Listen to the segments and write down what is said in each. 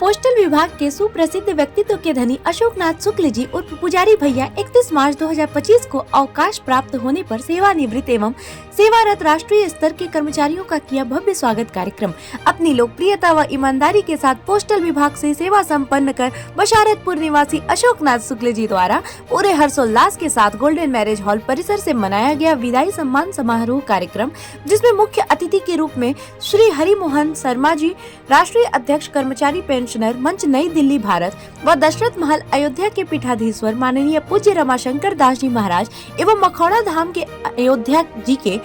Postal विभाग के सुप्रसिद्ध व्यक्तित्व के धनी अशोकनाथ शुक्ल जी उर्फ पुजारी भैया 31 मार्च 2025 को अवकाश प्राप्त होने पर सेवानिवृत्त एवं सेवारत राष्ट्रीय स्तर के कर्मचारियों का किया भव्य स्वागत कार्यक्रम। अपनी लोकप्रियता व ईमानदारी के साथ पोस्टल विभाग से सेवा संपन्न कर बशारतपुर निवासी अशोकनाथ शुक्ल जी द्वारा पूरे हर्षोल्लास के साथ गोल्डन मैरिज हॉल परिसर से मनाया गया विदाई सम्मान समारोह कार्यक्रम, जिसमें मुख्य अतिथि के रूप में श्री हरिमोहन शर्मा जी, राष्ट्रीय अध्यक्ष कर्मचारी पेंशनर मंच नई दिल्ली भारत व दशरथ महल अयोध्या के पीठाधीश्वर माननीय पूज्य रमाशंकर दास जी महाराज एवं मखौड़ा धाम के अयोध्या जी के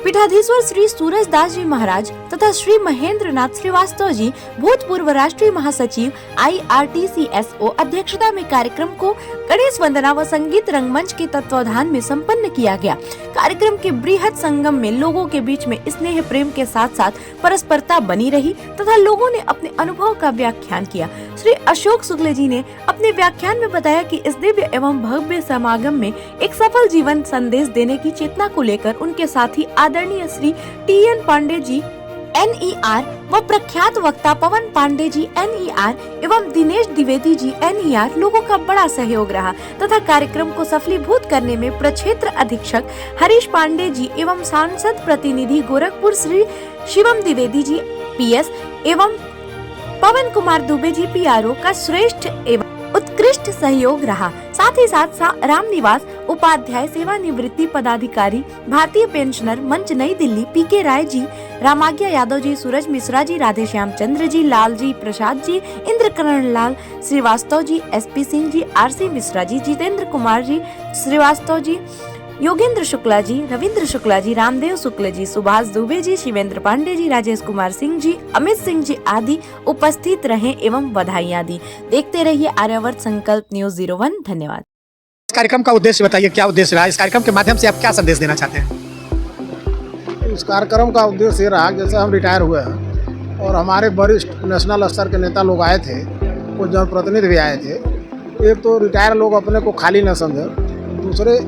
पीठाधीश्वर श्री सूरज दास जी महाराज तथा श्री महेंद्र नाथ श्रीवास्तव जी भूतपूर्व राष्ट्रीय महासचिव IRTCSO अध्यक्षता में कार्यक्रम को गणेश वंदना व संगीत रंगमंच के तत्वाधान में संपन्न किया गया। कार्यक्रम के बृहद संगम में लोगों के बीच में स्नेह प्रेम के साथ साथ परस्परता बनी रही तथा लोगों ने अपने अनुभव का व्याख्यान किया। श्री अशोक शुक्ल जी ने अपने व्याख्यान में बताया कि इस दिव्य एवं भव्य समागम में एक सफल जीवन संदेश देने की चेतना को लेकर उनके साथी आदरणीय श्री TN पांडे जी NER व प्रख्यात वक्ता पवन पांडे जी NER एवं दिनेश द्विवेदी जी NER लोगों का बड़ा सहयोग रहा तथा कार्यक्रम को सफलीभूत करने में प्रक्षेत्र अधीक्षक हरीश पांडे जी एवं सांसद प्रतिनिधि गोरखपुर श्री शिवम द्विवेदी जी PS एवं पवन कुमार दुबे जी PRO का श्रेष्ठ एवं उत्कृष्ट सहयोग रहा। साथ ही साथ रामनिवास उपाध्याय सेवानिवृत्ति पदाधिकारी भारतीय पेंशनर मंच नई दिल्ली PK राय जी, रामाज्ञा यादव जी, सूरज मिश्रा जी, राधे श्याम चंद्र जी, लाल जी प्रसाद जी, इंद्रकरण लाल श्रीवास्तव जी, SP सिंह जी, RC मिश्रा जी, जितेंद्र कुमार जी श्रीवास्तव जी, योगेंद्र शुक्ला जी, रविंद्र शुक्ला जी, रामदेव शुक्ल जी, सुभाष दुबे जी, शिवेंद्र पांडे जी, राजेश कुमार सिंह जी, अमित सिंह जी आदि उपस्थित रहे एवं बधाइयाँ दी। देखते रहिए आर्यावर्त संकल्प न्यूज 01। धन्यवाद। इस कार्यक्रम का उद्देश्य बताइए, क्या उद्देश्य रहा? इस कार्यक्रम के माध्यम से आप क्या संदेश देना चाहते हैं? इस कार्यक्रम का उद्देश्य ये रहा, जैसे हम रिटायर हुए हैं और हमारे वरिष्ठ नेशनल स्तर के नेता लोग आए थे, कुछ जनप्रतिनिधि भी आए थे। एक तो रिटायर लोग अपने को खाली न समझे, दूसरे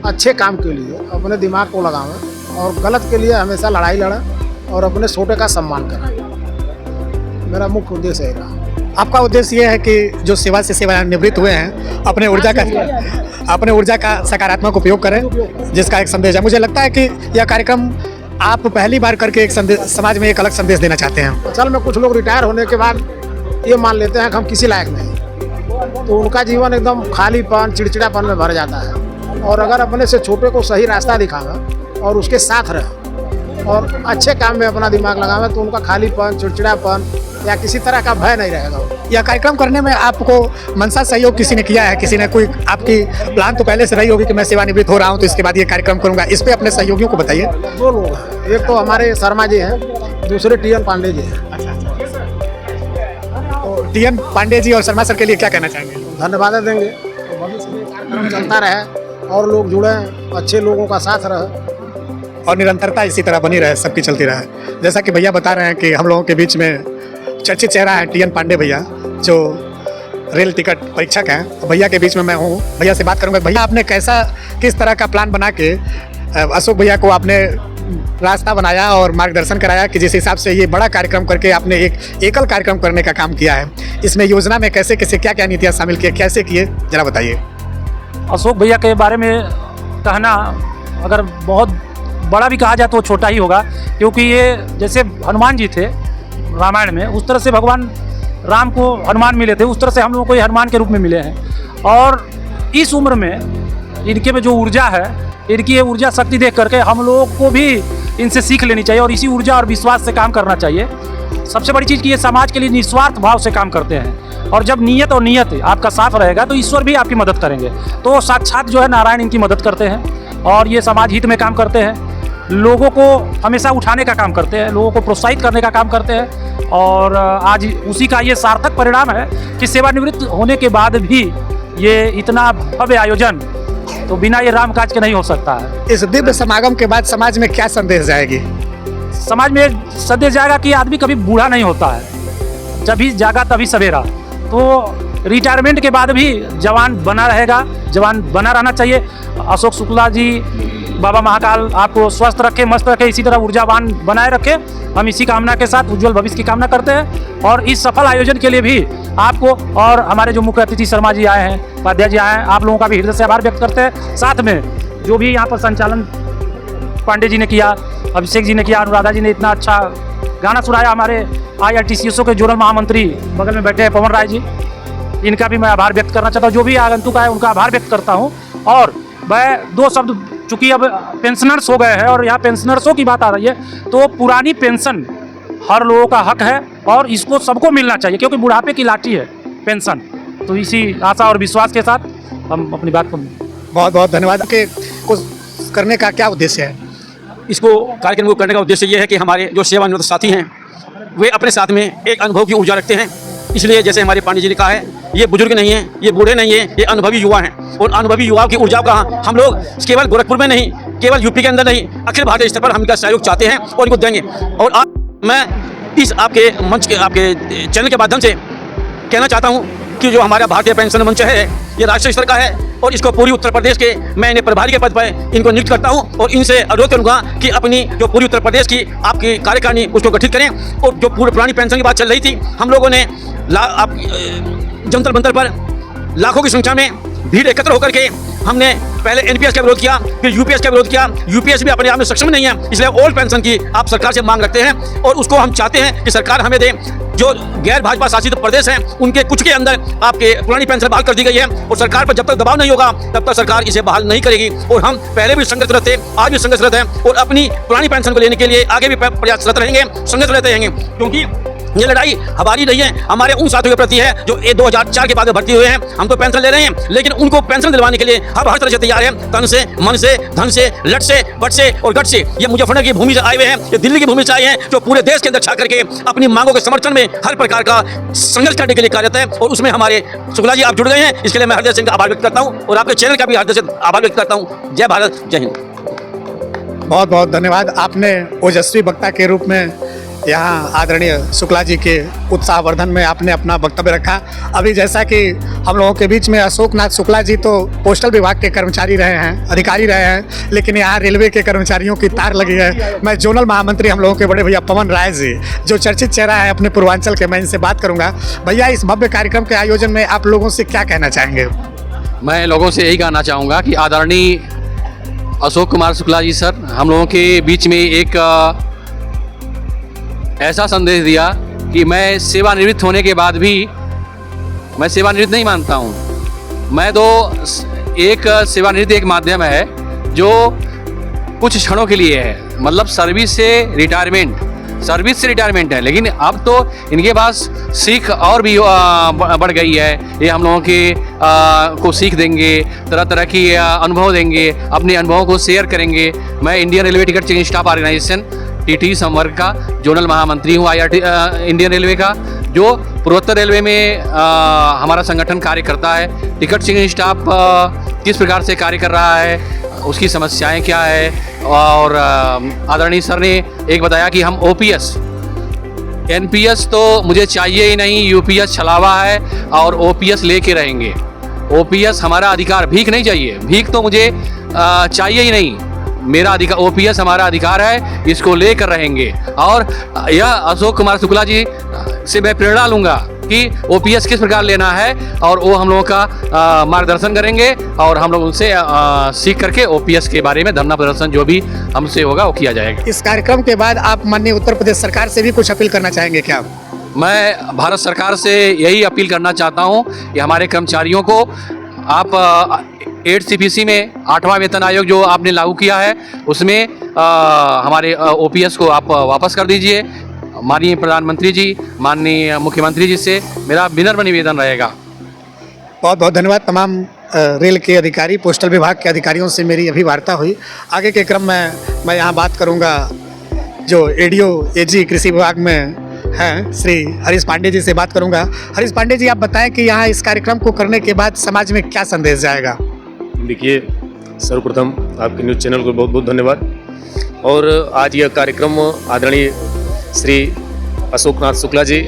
अच्छे काम के लिए अपने दिमाग को लगावें और गलत के लिए हमेशा लड़ाई लड़ें और अपने छोटे का सम्मान करें। मेरा मुख्य उद्देश्य है रहा। आपका उद्देश्य ये है कि जो सेवा से सेवानिवृत्त हुए हैं अपने ऊर्जा का सकारात्मक उपयोग करें, जिसका एक संदेश है। मुझे लगता है कि यह कार्यक्रम आप पहली बार करके एक संदेश, समाज में एक अलग संदेश देना चाहते हैं। असल में कुछ लोग रिटायर होने के बाद ये मान लेते हैं कि हम किसी लायक नहीं, तो उनका जीवन एकदम खालीपन चिड़चिड़ापन में भर जाता है। और अगर अपने से छोटे को सही रास्ता दिखावे और उसके साथ रहे और अच्छे काम में अपना दिमाग लगावे तो उनका खालीपन चिड़चिड़ापन या किसी तरह का भय नहीं रहेगा। यह कार्यक्रम करने में आपको मनसा सहयोग किसी ने किया है? किसी ने कोई आपकी प्लान तो पहले से रही होगी कि मैं सेवानिवृत्त हो रहा हूँ तो इसके बाद ये कार्यक्रम करूँगा, इस पर अपने सहयोगियों को बताइए। 2 लोग हैं, एक तो हमारे शर्मा जी हैं, दूसरे TN पांडे जी हैं। तो TN पांडे जी और शर्मा सर के लिए क्या कहना चाहेंगे? धन्यवाद देंगे। भविष्य में कार्यक्रम चलता रहे और लोग जुड़े, अच्छे लोगों का साथ रहे और निरंतरता इसी तरह बनी रहे, सबकी चलती रहे। जैसा कि भैया बता रहे हैं कि हम लोगों के बीच में चर्चित चेहरा है TN पांडे भैया, जो रेल टिकट परीक्षक हैं। भैया के बीच में मैं हूँ, भैया से बात करूँगा। भैया, आपने किस तरह का प्लान बना के अशोक भैया को आपने रास्ता बनाया और मार्गदर्शन कराया कि जिस हिसाब से ये बड़ा कार्यक्रम करके आपने एक एकल कार्यक्रम करने का काम किया है? इसमें योजना में कैसे क्या क्या नीतियाँ शामिल किए, कैसे किए, जरा बताइए। अशोक भैया के बारे में कहना अगर बहुत बड़ा भी कहा जाए तो छोटा ही होगा, क्योंकि ये जैसे हनुमान जी थे रामायण में, उस तरह से भगवान राम को हनुमान मिले थे, उस तरह से हम लोगों को ये हनुमान के रूप में मिले हैं। और इस उम्र में इनके में जो ऊर्जा है, इनकी ये ऊर्जा शक्ति देख करके हम लोगों को भी इनसे सीख लेनी चाहिए और इसी ऊर्जा और विश्वास से काम करना चाहिए। सबसे बड़ी चीज़ कि ये समाज के लिए निस्वार्थ भाव से काम करते हैं और जब नीयत और नियत आपका साफ रहेगा तो ईश्वर भी आपकी मदद करेंगे। तो साक्षात जो है नारायण इनकी मदद करते हैं और ये समाज हित में काम करते हैं, लोगों को हमेशा उठाने का काम करते हैं, लोगों को प्रोत्साहित करने का काम करते हैं। और आज उसी का ये सार्थक परिणाम है कि सेवानिवृत्त होने के बाद भी ये इतना भव्य आयोजन तो बिना ये राम काज के नहीं हो सकता है। इस दिव्य समागम के बाद समाज में क्या संदेश जाएगी? समाज में संदेश जाएगा कि आदमी कभी बूढ़ा नहीं होता है, जब भी जागा तभी सवेरा। तो रिटायरमेंट के बाद भी जवान बना रहेगा, जवान बना रहना चाहिए। अशोक शुक्ला जी बाबा महाकाल आपको स्वस्थ रखे, मस्त रखे, इसी तरह ऊर्जावान बनाए रखे। हम इसी कामना के साथ उज्जवल भविष्य की कामना करते हैं। और इस सफल आयोजन के लिए भी आपको और हमारे जो मुख्य अतिथि शर्मा जी आए हैं, उपाध्याय जी आए हैं, आप लोगों का भी हृदय से आभार व्यक्त करते हैं। साथ में जो भी यहाँ पर संचालन पांडे जी ने किया, अभिषेक जी ने किया, अनुराधा जी ने इतना अच्छा गाना सुनाया, हमारे IRTCSO के जोनल महामंत्री बगल में बैठे हैं पवन राय जी, इनका भी मैं आभार व्यक्त करना चाहता हूँ। जो भी आगंतुक आए उनका आभार व्यक्त करता हूँ। और मैं 2 शब्द, चूँकि अब पेंशनर्स हो गए हैं और यहाँ पेंशनर्सों की बात आ रही है, तो पुरानी पेंशन हर लोगों का हक है और इसको सबको मिलना चाहिए, क्योंकि बुढ़ापे की लाठी है पेंशन। तो इसी आशा और विश्वास के साथ हम अपनी बात को बहुत बहुत धन्यवाद। के कुछ करने का क्या उद्देश्य है? इसको कार्यक्रम को करने का उद्देश्य ये है कि हमारे जो सेवानिवृत्त साथी हैं वे अपने साथ में एक अनुभव की ऊर्जा रखते हैं। इसलिए जैसे हमारे पांडे जी ने कहा है, ये बुजुर्ग नहीं हैं, ये बूढ़े नहीं हैं, ये अनुभवी युवा हैं। और अनुभवी युवाओं की ऊर्जा का हम लोग केवल गोरखपुर में नहीं, केवल यूपी के अंदर नहीं, अखिल भारतीय स्तर पर हम इनका सहयोग चाहते हैं और इनको देंगे। और आज मैं इस आपके मंच के, आपके चैनल के माध्यम से कहना चाहता हूँ कि जो हमारा भारतीय पेंशन मंच है, ये राष्ट्रीय स्तर का है और इसको पूरी उत्तर प्रदेश के, मैं इन्हें प्रभारी के पद पर इनको नियुक्त करता हूं और इनसे अनुरोध करूंगा कि अपनी जो पूरी उत्तर प्रदेश की आपकी कार्यकारिणी उसको गठित करें। और जो पूरी पुरानी पेंशन की बात चल रही थी, हम लोगों ने जंतर मंतर पर लाखों की संख्या में भीड़ एकत्र होकर के हमने पहले NPS का विरोध किया, फिर UPS का विरोध किया। UPS भी अपने आप में सक्षम नहीं है, इसलिए ओल्ड पेंशन की आप सरकार से मांग रखते हैं और उसको हम चाहते हैं कि सरकार हमें दे। जो गैर भाजपा शासित प्रदेश हैं उनके कुछ के अंदर आपके पुरानी पेंशन बहाल कर दी गई है और सरकार पर जब तक दबाव नहीं होगा तब तक सरकार इसे बहाल नहीं करेगी। और हम पहले भी संघर्षरत थे, आज भी संघर्षरत हैं और अपनी पुरानी पेंशन को लेने के लिए आगे भी प्रयासरत रहेंगे, संघर्ष रहते रहेंगे। क्योंकि ये लड़ाई हमारी नहीं है, हमारे उन साथियों के प्रति है जो 2004 के बाद भर्ती हुए हैं। हम तो पेंशन ले रहे हैं, लेकिन उनको पेंशन दिलवाने के लिए हम हर तरह से तैयार हैं, तन से, मन से, धन से, लट से, बट से और गट से। ये मुजफ्फरनगर की भूमि से आए हुए हैं, ये दिल्ली की भूमि से आए हैं, जो पूरे देश के अंदर छा करके अपनी मांगों के समर्थन में हर प्रकार का संघर्ष करने के लिए कार्यरत है। और उसमें हमारे शुक्ला जी आप जुड़ गए हैं, इसके लिए मैं हृदय से इनका आभार व्यक्त करता हूँ और आपके चैनल का भी हृदय से आभार व्यक्त करता हूँ। जय भारत, जय हिंद। बहुत बहुत धन्यवाद। आपने ओजस्वी वक्ता के रूप में यहाँ आदरणीय शुक्ला जी के उत्साहवर्धन में आपने अपना वक्तव्य रखा। अभी जैसा कि हम लोगों के बीच में अशोक नाथ शुक्ला जी तो पोस्टल विभाग के कर्मचारी रहे हैं, अधिकारी रहे हैं, लेकिन यहाँ रेलवे के कर्मचारियों की तार लगी है। मैं जोनल महामंत्री हम लोगों के बड़े भैया पवन राय जी, जो चर्चित चेहरा है अपने पूर्वांचल के, मैं इनसे बात करूँगा। भैया, इस भव्य कार्यक्रम के आयोजन में आप लोगों से क्या कहना चाहेंगे? मैं लोगों से यही कहना चाहूँगा कि आदरणीय अशोक कुमार शुक्ला जी सर हम लोगों के बीच में एक ऐसा संदेश दिया कि मैं सेवानिवृत्त होने के बाद भी मैं सेवानिवृत्त नहीं मानता हूँ। मैं तो एक सेवानिवृत्ति एक माध्यम है जो कुछ क्षणों के लिए है, मतलब सर्विस से रिटायरमेंट है। लेकिन अब तो इनके पास सीख और भी बढ़ गई है। ये हम लोगों के को सीख देंगे, तरह तरह की अनुभव देंगे, अपने अनुभवों को शेयर करेंगे। मैं Indian railway ticket checking staff organisation TT संवर्ग का जोनल महामंत्री हूँ इंडियन रेलवे का, जो पूर्वोत्तर रेलवे में हमारा संगठन कार्य करता है। टिकट चेकिंग स्टाफ किस प्रकार से कार्य कर रहा है, उसकी समस्याएं क्या है, और आदरणीय सर ने एक बताया कि हम OPS NPS तो मुझे चाहिए ही नहीं, UPS छलावा है और OPS लेके रहेंगे। OPS हमारा अधिकार, भीख नहीं चाहिए, भीख तो मुझे चाहिए ही नहीं, मेरा अधिकार, OPS हमारा अधिकार है, इसको लेकर रहेंगे। और यह अशोक कुमार शुक्ला जी से मैं प्रेरणा लूँगा कि OPS किस प्रकार लेना है और वो हम लोगों का मार्गदर्शन करेंगे और हम लोग उनसे सीख करके OPS के बारे में धरना प्रदर्शन जो भी हमसे होगा वो किया जाएगा। इस कार्यक्रम के बाद आप माननीय उत्तर प्रदेश सरकार से भी कुछ अपील करना चाहेंगे क्या? मैं भारत सरकार से यही अपील करना चाहता हूँ कि हमारे कर्मचारियों को आप 8CPC में 8वां वेतन आयोग जो आपने लागू किया है उसमें हमारे OPS को आप वापस कर दीजिए। माननीय प्रधानमंत्री जी, माननीय मुख्यमंत्री जी से मेरा विनम्र निवेदन रहेगा। बहुत बहुत धन्यवाद। तमाम रेल के अधिकारी, पोस्टल विभाग के अधिकारियों से मेरी अभी वार्ता हुई। आगे के क्रम में मैं यहाँ बात करूँगा जो ADO AG कृषि विभाग में हैं, श्री हरीश पांडे जी से बात करूँगा। हरीश पांडे जी, आप बताएं कि यहाँ इस कार्यक्रम को करने के बाद समाज में क्या संदेश जाएगा? देखिए, सर्वप्रथम आपके न्यूज़ चैनल को बहुत बहुत धन्यवाद। और आज यह कार्यक्रम आदरणीय श्री अशोक नाथ शुक्ला जी,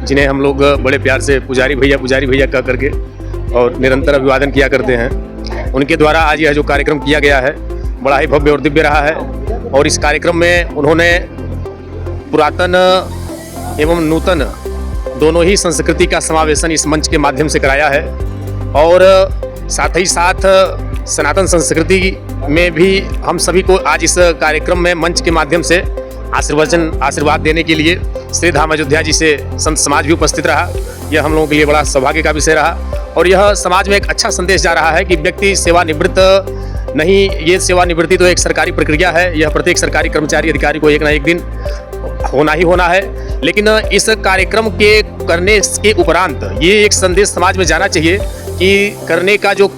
जिन्हें हम लोग बड़े प्यार से पुजारी भैया कह करके और निरंतर अभिवादन किया करते हैं, उनके द्वारा आज यह जो कार्यक्रम किया गया है बड़ा ही भव्य और दिव्य रहा है। और इस कार्यक्रम में उन्होंने पुरातन एवं नूतन दोनों ही संस्कृति का समावेशन इस मंच के माध्यम से कराया है। और साथ ही साथ सनातन संस्कृति में भी हम सभी को आज इस कार्यक्रम में मंच के माध्यम से आशीर्वाद देने के लिए श्री धाम अयोध्या जी से संत समाज भी उपस्थित रहा। यह हम लोगों के लिए बड़ा सौभाग्य का विषय रहा और यह समाज में एक अच्छा संदेश जा रहा है कि व्यक्ति सेवानिवृत्त नहीं, ये सेवानिवृत्ति तो एक सरकारी प्रक्रिया है, यह प्रत्येक सरकारी कर्मचारी अधिकारी को एक ना एक दिन होना ही होना है। लेकिन इस कार्यक्रम के करने के उपरांत ये एक संदेश समाज में जाना चाहिए कि करने का जो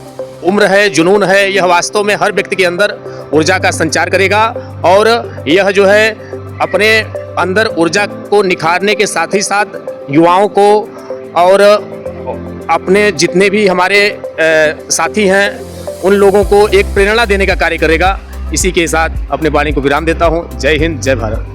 उम्र है, जुनून है, यह वास्तव में हर व्यक्ति के अंदर ऊर्जा का संचार करेगा और यह जो है अपने अंदर ऊर्जा को निखारने के साथ ही साथ युवाओं को और अपने जितने भी हमारे साथी हैं उन लोगों को एक प्रेरणा देने का कार्य करेगा। इसी के साथ अपने वाणी को विराम देता हूँ। जय हिंद, जय भारत।